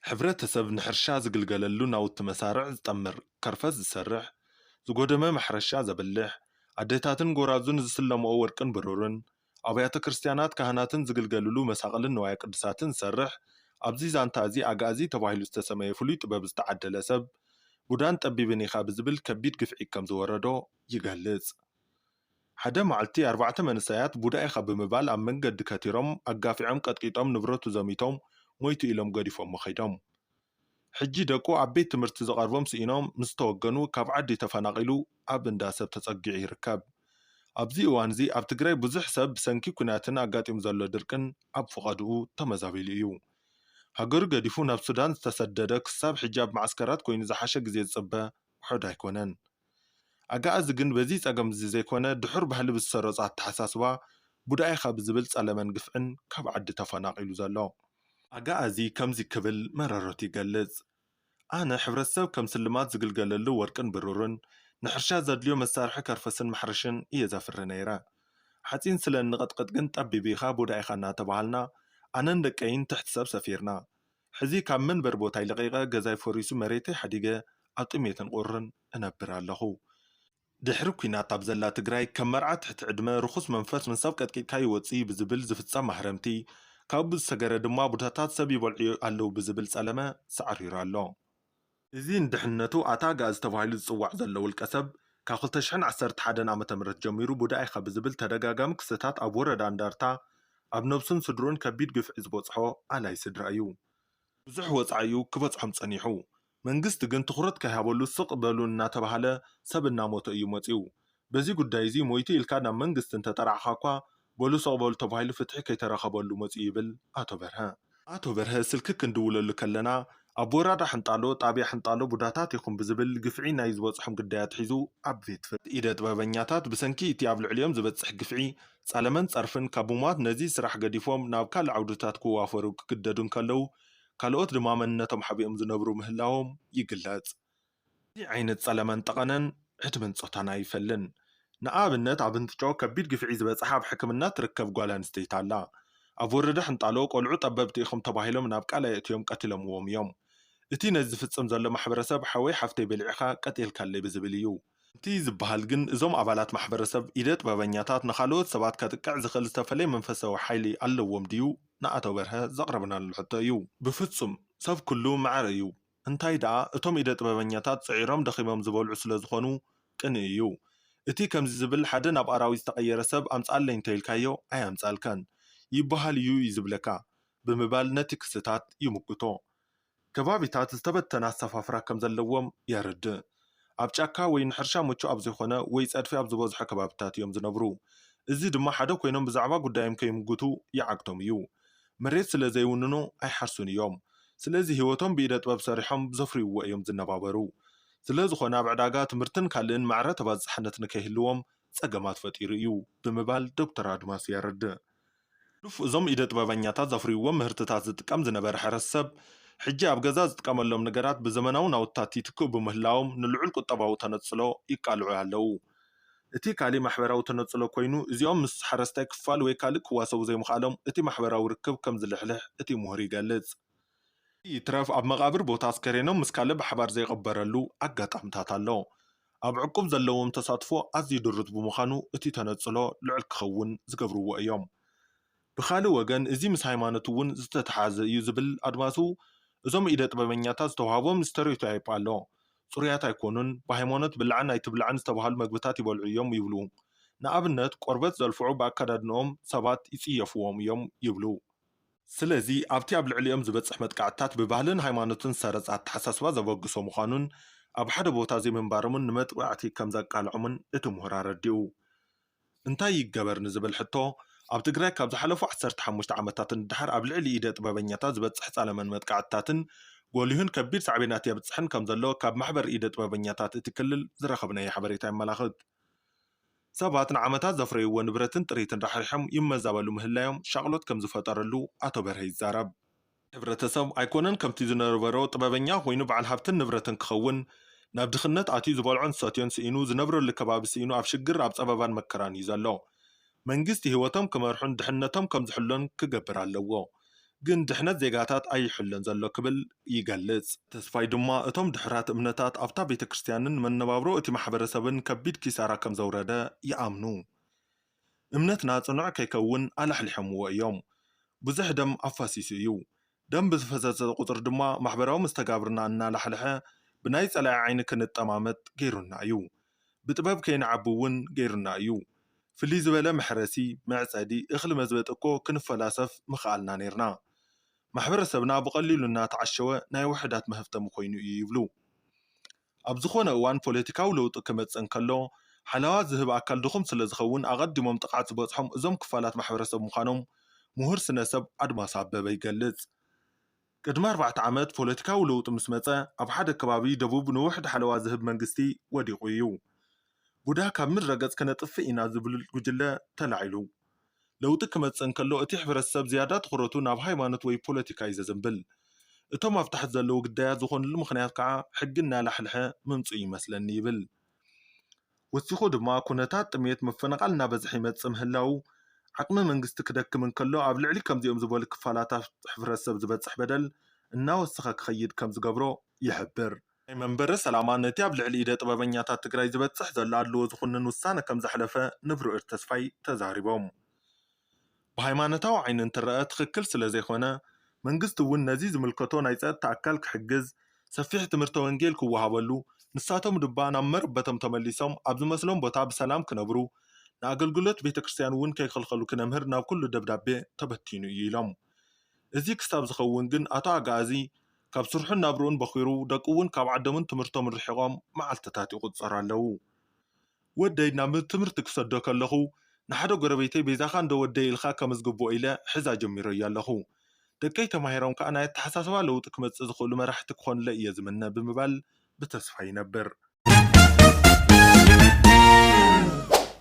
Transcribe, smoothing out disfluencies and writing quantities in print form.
ሕብረተሰብ ንሕርሻ ዝግልገለሉ ናውቲ መሳርዕ ዝጠምር ከርፈስ ዝሰርሕ ዝጎደመ ማሕረሻ ዘብልሕ ኣዴታትን ጎራዙን ዝስለምኦ ወርቅን ብሩርን ኣብያተ ክርስቲያናት ካህናትን ዝግልገሉሉ መሳቕልን ንዋየ ቅዱሳትን ዝሰርሕ ኣብዚ ዛንታ እዚ ኣጋዚ ተባሂሉ ዝተሰመየ ፍሉይ ጥበብ ዝተዓደለ ሰብ ቡዳን ጠቢብን ኢኻ ብዝብል ከቢድ ግፍዒ ከም ዝወረዶ ይገልጽ። ሓደ መዓልቲ 4 መንእሰያት ቡዳ ኢኻ ብምባል ኣብ መንገዲ ከቲሮም ኣጋፊዖም ቀጥቂጦም ንብረቱ ዘሚቶም ሞይቱ ኢሎም ገዲፎም ኸይዶም ሕጂ ደቁ ኣብ ቤት ትምህርቲ ዝቐርቦም ስኢኖም ምስ ተወገኑ ካብ ዓዲ ተፈናቂሉ ኣብ እንዳ ሰብ ተጸጊዑ ይርከብ። ኣብዚ እዋን እዚ ኣብ ትግራይ ብዙሕ ሰብ ብሰንኪ ኩናትን ኣጋጢሙ ዘሎ ድርቅን ኣብ ፍቓድኡ ተመዛቢሉ እዩ። ሃገሩ ገዲፉ ናብ ሱዳን ዝተሰደደ ክሳብ ሕጂ ኣብ ማዕስከራት ኮይኑ ዝሓሸ ግዜ ዝጽበ ውሑድ ኣይኮነን። ኣጋዚ ግን በዚ ጸገም እዚ ዘይኮነ ድሑር ባህሊ ብዝሰረፆ ኣተሓሳስባ ቡዳ ኢኻ ብዝብል ጸለመን ግፍዕን ካብ ዓዲ ተፈናቂሉ ዘሎ ኣጋዚ ከምዚ ክብል መረሮት ይገልጽ። ኣነ ሕብረተሰብ ከም ስልማት ዝግልገለሉ ወርቅን ብሩርን ንሕርሻ ዘድልዮ መሳርሒ ከርፈስን ማሕረሽን እየ ዘፍሪ ነይረ። ሓፂን ስለ እንቐጥቅጥ ግን ጠቢብ ኢኻ ቡዳ ኢኻ እናተባሃልና ኣነን ደቀይን ትሕቲ ሰብ ሰፊርና። ሕዚ ካብ መንበር ቦታይ ለቂቐ ገዛይ ፈሪሱ መሬተይ ሓዲገ ኣብ ጥሜትን ቁርን እነብር ኣለኹ። ድሕሪ ኩናት ኣብ ዘላ ትግራይ ከም መርዓ ትሕቲ ዕድመ ርኹስ መንፈስ ንሰብ ቀጥቂጥካ ይወፅእ ብዝብል ዝፍጸም ማሕረምቲ ካብኡ ዝሰገረ ድማ ቡዳታት ሰብ ይበልዑ ኣለዉ ብዝብል ጸለመ ሰዓሪሩ ኣሎ። እዚ ንድሕንነቱ ኣታ ጋዝ ተባሂሉ ዝጽዋዕ ዘሎ ውልቀ ሰብ ካብ 2011 ዓ.ም ጀሚሩ ቡዳ ኢኻ ብዝብል ተደጋጋሚ ክስተታት ኣብ ወረዳ እንዳርታ ኣብ ነብሱን ስድሩን ከቢድ ግፍዒ ዝበጽሖ ኣላይ ስድራ እዩ። ብዙሕ ወጻኢ ክበጽሖም ጸኒሑ። መንግስቲ ግን ትኹረት ከይሃበሉ ስቕ በሉ እናተባሃለ ሰብ እናሞተ እዩ መጺኡ። በዚ ጉዳይ እዚ ሞይቱ ኢልካ ናብ መንግስቲ እንተጠራዕኻ እኳ በሉ ስቕ በሉ ተባሂሉ ፍትሒ ከይተረኸበሉ መጺኡ ይብል ኣቶ በርሀ። ኣቶ በርሀ ስልኪ ክንድውለሉ ከለና ኣብ ወራዳ ሕንጣሎ ጣብያ ሕንጣሎ ቡዳታት ይኹም ብዝብል ግፍዒ ናይ ዝበጽሖም ግዳያት ሒዙ ኣብ ቤት ፍርዲ ኢደ ጥበበኛታት ብሰንኪ እቲ ኣብ ልዕልዮም ዝበጽሕ ግፍዒ ጸለመን ጸርፍን ካብ ሙማት ነዚ ስራሕ ገዲፎም ናብ ካልእ ዓውድታት ክዋፈሩ ክግደዱ ከለዉ ካልኦት ድማ መንነቶም ሓቢኦም ዝነብሩ ምህላዎም ይግለጽ። እዚ ዓይነት ጸለመን ጠቐነን ዕድመን ጾታና ይፈልን። ንኣብነት ኣብ እንትጮ ከቢድ ግፍዒ ዝበጽሓ ኣብ ሕክምና ትርከብ ጓል ኣንስተይቲ ኣላ። ኣብ ወረዳ ሕንጣሎ ቆልዑ ጠበብቲ ኢኹም ተባሂሎም ናብ ቃላይ እትዮም ቀቲሎምዎም እዮም። እቲ ነዚ ዝፍጽም ዘሎ ማሕበረሰብ ሓወይ ሓፍተይ በሊዕኻ ቀጢልካለይ ብዝብል እዩ። እቲ ዝበሃል ግን እዞም ኣባላት ማሕበረሰብ ኢደ ጥበበኛታት ንኻልኦት ሰባት ከጥቅዕ ዝኽእል ዝተፈለየ መንፈሳዊ ሓይሊ ኣለዎም ድዩ? ንኣቶ በርሀ ዘቕረብናሉ ሕቶ እዩ። ብፍጹም ሰብ ኩሉ ማዕረ እዩ። እንታይ ደኣ እቶም ኢደ ጥበበኛታት ጽዒሮም ደኺሞም ዝበልዑ ስለ ዝኾኑ ቅን እዩ። እቲ ከምዚ ዝብል ሓደ ናብ ኣራዊት ዝተቐየረ ሰብ ኣምጻለይ እንተኢልካዮ ኣያምጻልከን ይበሃል እዩ ይዝብለካ ብምባል ነቲ ክስታት ይምግቶ። ከባቢታት ዝተበተነ ኣሰፋፍራ ከም ዘለዎም የርድእ። ኣብ ጫካ ወይ ንሕርሻ ምቹእ ኣብ ዘይኮነ ወይ ጸድፊ ኣብ ዝበዝሖ ከባቢታት እዮም ዝነብሩ። እዚ ድማ ሓደ ኮይኖም ብዛዕባ ጉዳዮም ከይምግቱ ይዓግቶም እዩ። መሬት ስለ ዘይውንኑ ኣይሓርሱን እዮም። ስለዚ ህይወቶም ብኢደ ጥበብ ሰሪሖም ዘፍርይዎ እዮም ዝነባበሩ። ስለ ዝኾነ ኣብ ዕዳጋ ትምህርትን ካልእን ማዕረ ተባፅሕነት ንከይህልዎም ጸገማት ፈጢሩ እዩ ብምባል ዶክተር ኣድማስ የርድእ። እዞም ኢደ ጥበበኛታት ዘፍርይዎም ምህርትታት ዝጥቀም ዝነበረ ሕብረተሰብ ሕጂ ኣብ ገዛ ዝጥቀመሎም ነገራት ብዘመናዊ ናውትታት ይትክኡ ብምህላዎም ንልዑል ቁጠባዊ ተነጽሎ ይቃልዑ ኣለዉ። እቲ ካልእ ማሕበራዊ ተነጽሎ ኮይኑ እዚኦም ምስ ሓረስታይ ክፋል ወይ ካልእ ክዋሰቡ ዘይምኽኣሎም እቲ ማሕበራዊ ርክብ ከም ዝልሕልሕ እቲ ምሁር ይገልጽ። ይትረፍ ኣብ መቓብር ቦታ ኣስከሬኖም ምስ ካልእ ብሓባር ዘይቐበረሉ ኣጋጣሚታት ኣሎ። ኣብ ዕቁብ ዘለዎም ተሳትፎ ኣዝዩ ድርት ብምዃኑ እቲ ተነጽሎ ልዑል ክኸውን ዝገብርዎ እዮም። ብኻልእ ወገን እዚ ምስ ሃይማኖት እውን ዝተተሓዘ እዩ ዝብል ኣድማሱ እዞም ኢደ ጥበበኛታት ዝተዋሃቦም ስቴሪዮታይፕ ኣሎ። ጽሩያት ኣይኮኑን፣ ብሃይማኖት ብልዓን ኣይትብልዓን ዝተባሃሉ መግብታት ይበልዑ እዮም ይብሉ። ንኣብነት ቆርበት ዘልፍዑ ብኣከዳድንኦም ሰባት ይጽየፍዎም እዮም ይብሉ። ስለዚ ኣብቲ ኣብ ልዕሊኦም ዝበጽሕ መጥቃዕትታት ብባህልን ሃይማኖትን ሰረጽ ኣተሓሳስባ ዘበግሶ ምዃኑን ኣብ ሓደ ቦታ ዘይምንባሮምን ንመጥቃዕቲ ከም ዘቃልዖምን እቲ ምሁር ኣረዲኡ። እንታይ ይገበር ንዝብል ሕቶ ኣብ ትግራይ ካብ ዝሓለፉ 15 ዓመታት እንድሕር ኣብ ልዕሊ ኢደ ጥበበኛታት ዝበጽሕ ጸለመን መጥቃዕትታትን ጎሊሁን ከቢድ ሳዕቤናት የብጽሕን ከም ዘሎ ካብ ማሕበር ኢደ ጥበበኛታት እቲ ክልል ዝረኸብናዮ ሓበሬታ ይመላኽት። ሰባት ንዓመታት ዘፍረይዎ ንብረትን ጥሪትን ራሕሪሖም ይመዛበሉ ምህላዮም ሻቅሎት ከም ዝፈጠረሉ ኣቶ በርሀ ይዛረብ። ሕብረተሰብ ኣይኮነን ከምቲ ዝነበሮ ጥበበኛ ኮይኑ በዓል ሃብትን ንብረትን ክኸውን ናብ ድኽነት ኣትዩ ዝበልዖን ዝሰትዮን ስኢኑ ዝነብረሉ ከባቢ ስኢኑ ኣብ ሽግር ኣብ ጸበባን መከራን እዩ ዘሎ። መንግስቲ ህይወቶም ክመርሑን ድሕነቶም ከም ዝሕሎን ክገብር ኣለዎ። ግን ድሕነት ዜጋታት ኣይሕለን ዘሎ ክብል ይገልጽ። ተስፋይ ድማ እቶም ድሕራት እምነታት ኣብታ ቤተ ክርስቲያንን መነባብሮ እቲ ማሕበረሰብን ከቢድ ኪሳራ ከም ዘውረደ ይኣምኑ። እምነትና ጽኑዕ ከይከውን ኣላሕሊሖምዎ እዮም። ብዙሕ ደም ኣፋሲሱ እዩ። ደም ብዝፈሰሰ ቁጥር ድማ ማሕበራዊ መስተጋብርና እናላሕልሐ ብናይ ጸላኢ ዓይኒ ክንጠማመጥ ገይሩና እዩ። ብጥበብ ከይንዓቢ እውን ገይሩና እዩ። ፍልይ ዝበለ መሕረሲ፣ መዕጸዲ፣ እኽሊ መዝበጥ እኮ ክንፈላሰፍ ምኽኣልና ነርና። ማሕበረሰብና ብቐሊሉ እናተዓሸወ ናይ ውሕዳት መህፍተሚ ኮይኑ እዩ ይብሉ። ኣብ ዝኾነ እዋን ፖለቲካዊ ለውጢ ክመጽእ እንከሎ ሓለዋ ዝህብ ኣካል ድኹም ስለ ዝኸውን ኣቐዲሞም ጥቃት ዝበጽሖም እዞም ክፋላት ማሕበረሰብ ምዃኖም ምሁር ስነ-ሰብ ኣድማስ ኣበበ ይገልጽ። ቅድሚ 4 ዓመት ፖለቲካዊ ለውጢ ምስ መጸ ኣብ ሓደ ከባቢ ደቡብ ንውሕድ ሓለዋ ዝህብ መንግስቲ ወዲቑ እዩ። ቡዳ ካብ ምድረ ገጽ ከነጥፍእ ኢና ዝብል ጉጅለ ተላዒሉ። ለውጢ ክመጽእ እንከሎ እቲ ሕብረተሰብ ዝያዳ ትኹረቱ ናብ ሃይማኖት ወይ ፖለቲካ እዩ ዘዘንብል። እቶም ኣብ ታሕቲ ዘለዉ ግዳያት ዝኾኑሉ ምኽንያት ከዓ ሕጊ እናላሕልሐ ምምፁ ይመስለኒ ይብል። ወሲኹ ድማ ኩነታት ጥሜት መፈናቐል እናበዝሐ ይመጽእ ምህላው ዓቅሚ መንግስቲ ክደክም እንከሎ ኣብ ልዕሊ ከምዚኦም ዝበሉ ክፋላታት ሕብረተሰብ ዝበጽሕ በደል እናወሰኸ ክኸይድ ከም ዝገብሮ ይሕብር። ናይ መንበረ ሰላማ ነቲ ኣብ ልዕሊ ኢደ ጥበበኛታት ትግራይ ዝበጽሕ ዘሎ ኣለዎ ዝኹንን ውሳነ ከም ዘሕለፈ ንብሩዕር ተስፋይ ተዛሪቦም። ብሃይማኖታዊ ዓይኒ እንትረአ ትኽክል ስለ ዘይኮነ መንግስቲ እውን ነዚ ዝምልከቶ ናይ ጸጥታ ኣካል ክሕግዝ ሰፊሕ ትምህርቲ ወንጌል ክወሃበሉ ንሳቶም ድባ ናብ መረበቶም ተመሊሶም ኣብ ዝመስሎም ቦታ ብሰላም ክነብሩ ንኣገልግሎት ቤተ ክርስቲያን እውን ከይኸልኸሉ ክነምህር ናብ ኩሉ ደብዳቤ ተበቲኑ እዩ ኢሎም። እዚ ክሳብ ዝኸውን ግን ኣቶ ኣጋዚ ካብ ስርሑን ናብሩኡን በኺሩ ደቂ እውን ካብ ዓዶምን ትምህርቶም ርሒቖም መዓልትታት ይቁጸሩ ኣለዉ። ወደይ ናብ ትምህርቲ ክሰዶ ከለኹ ንሓደ ጎረቤተይ ቤዛኻ እንደ ወደይ ኢልካ ከም ዝግብኦ ኢለ ሕዛ ጀሚሮ እየ ኣለኹ። ደቀይ ተማሂሮም ከዓ ናይ ኣተሓሳስባ ለውጢ ክመጽእ ዝኽእሉ መራሕቲ ክኾኑለ እየ ዝምነ ብምባል ብተስፋ ይነብር።